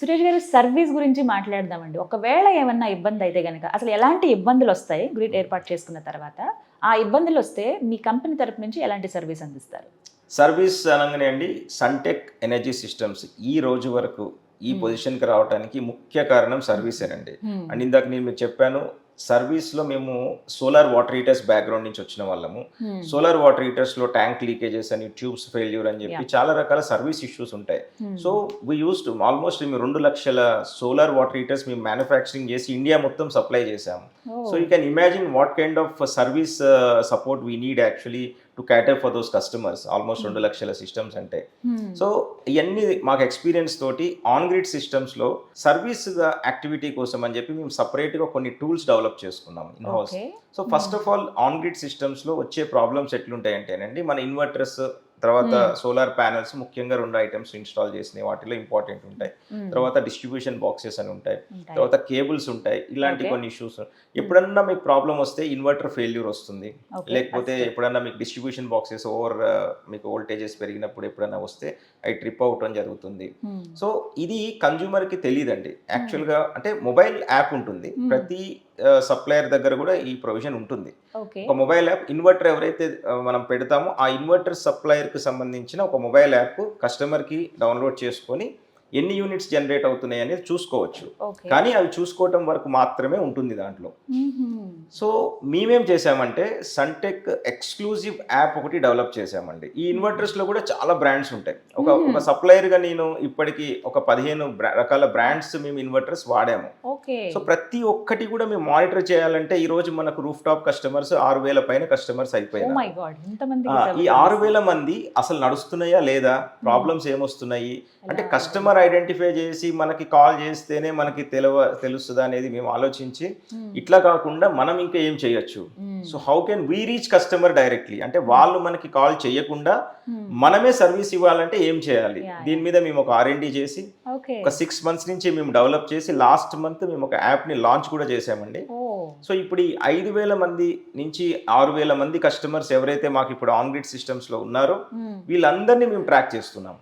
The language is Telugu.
సురేష్ గారు సర్వీస్ గురించి మాట్లాడదామండి. ఒకవేళ ఏమన్నా ఇబ్బంది అయితే గనక అసలు ఎలాంటి ఇబ్బందులు వస్తాయి గ్రిడ్ ఏర్పాటు చేసుకున్న తర్వాత? ఆ ఇబ్బందులు వస్తే మీ కంపెనీ తరపు నుంచి ఎలాంటి సర్వీస్ అందిస్తారు? సర్వీస్ అనగానే అండి సన్టెక్ ఎనర్జీ సిస్టమ్స్ ఈ రోజు వరకు ఈ పొజిషన్కి రావడానికి ముఖ్య కారణం సర్వీసేనండి. అండ్ ఇందాక నేను మీకు చెప్పాను, సర్వీస్లో మేము సోలార్ వాటర్ హీటర్స్ బ్యాక్గ్రౌండ్ నుంచి వచ్చిన వాళ్ళము. సోలార్ వాటర్ హీటర్స్లో ట్యాంక్ లీకేజెస్ అని, ట్యూబ్స్ ఫెయిల్యూర్ అని చెప్పి చాలా రకాల సర్వీస్ ఇష్యూస్ ఉంటాయి. So we use to almost మేము 2 లక్షల సోలార్ వాటర్ హీటర్స్ మేము మ్యానుఫ్యాక్చరింగ్ చేసి ఇండియా మొత్తం సప్లై చేసాము. So you can imagine what kind of service support we need actually to క్యాటర్ for those customers. Almost 2 లక్షల సిస్టమ్స్ అంటే. సో ఇవన్నీ మాకు ఎక్స్పీరియన్స్ తోటి ఆన్ గ్రిడ్ సిస్టమ్స్లో సర్వీస్ యాక్టివిటీ కోసం అని చెప్పి మేము సపరేట్గా కొన్ని టూల్స్ డెవలప్ చేసుకున్నాం in house. So first of all on grid సిస్టమ్స్లో వచ్చే ప్రాబ్లమ్స్ ఎట్లుంటాయంటేనండి, మన ఇన్వర్టర్స్ తర్వాత సోలార్ ప్యానల్స్ ముఖ్యంగా 2 ఐటమ్స్ ఇన్స్టాల్ చేసినాయి, వాటిలో ఇంపార్టెంట్ ఉంటాయి. తర్వాత డిస్ట్రిబ్యూషన్ బాక్సెస్ అని ఉంటాయి, తర్వాత కేబుల్స్ ఉంటాయి. ఇలాంటి కొన్ని ఇష్యూస్ ఎప్పుడన్నా మీకు ప్రాబ్లం వస్తే ఇన్వర్టర్ ఫెయిల్యూర్ వస్తుంది, లేకపోతే ఎప్పుడన్నా మీకు డిస్ట్రిబ్యూషన్ బాక్సెస్ ఓవర్ మీకు వోల్టేజెస్ పెరిగినప్పుడు ఎప్పుడన్నా వస్తే అవి ట్రిప్ అవుట్ అని జరుగుతుంది. సో ఇది కన్జ్యూమర్కి తెలియదండి యాక్చువల్గా. అంటే మొబైల్ యాప్ ఉంటుంది, ప్రతి సప్లయర్ దగ్గర కూడా ఈ ప్రొవిజన్ ఉంటుంది. ఒక మొబైల్ యాప్ ఇన్వర్టర్ ఎవరైతే మనం పెడతామో ఆ ఇన్వర్టర్ సప్లయర్కి సంబంధించిన ఒక మొబైల్ యాప్ కస్టమర్కి డౌన్లోడ్ చేసుకొని ఎన్ని యూనిట్స్ జనరేట్ అవుతున్నాయి అనేది చూసుకోవచ్చు. కానీ అవి చూసుకోవటం వరకు మాత్రమే ఉంటుంది దాంట్లో. సో మేమేం చేసామంటే సన్టెక్ ఎక్స్క్లూజివ్ యాప్ ఒకటి డెవలప్ చేసామండి. ఈ ఇన్వర్టర్స్లో కూడా చాలా బ్రాండ్స్ ఉంటాయి. ఒక సప్లయర్గా నేను ఇప్పటికీ ఒక 15 రకాల బ్రాండ్స్ మేము ఇన్వర్టర్స్ వాడాము. సో ప్రతి ఒక్కటి కూడా మేము మానిటర్ చేయాలంటే ఈ రోజు మనకు రూఫ్ టాప్ కస్టమర్స్ 6,000 పైన కస్టమర్స్ అయిపోయారు. ఈ 6,000 మంది అసలు నడుస్తున్నాయా లేదా, ప్రాబ్లమ్స్ ఏమొస్తున్నాయి అంటే కస్టమర్ ఐడెంటిఫై చేసి మనకి కాల్ చేస్తేనే మనకి తెలుస్తుంది అనేది మేము ఆలోచించి, ఇట్లా కాకుండా మనం ఇంకా ఏం చేయొచ్చు. So how can we reach customer directly, అంటే వాళ్ళు మనకి కాల్ చేయకుండా మనమే సర్వీస్ ఇవ్వాలంటే ఏం చేయాలి. దీని మీద మేము ఒక R&D చేసి ఒక 6 మంత్స్ నుంచి మేము డెవలప్ చేసి లాస్ట్ మంత్ మేము ఒక యాప్ని లాంచ్ కూడా చేసామండి. సో ఇప్పుడు ఈ 5,000 మంది నుంచి 6,000 మంది కస్టమర్స్ ఎవరైతే మాకు ఇప్పుడు ఆన్ గ్రిడ్ సిస్టమ్స్లో ఉన్నారో వీళ్ళందరినీ మేము ట్రాక్ చేస్తున్నాం.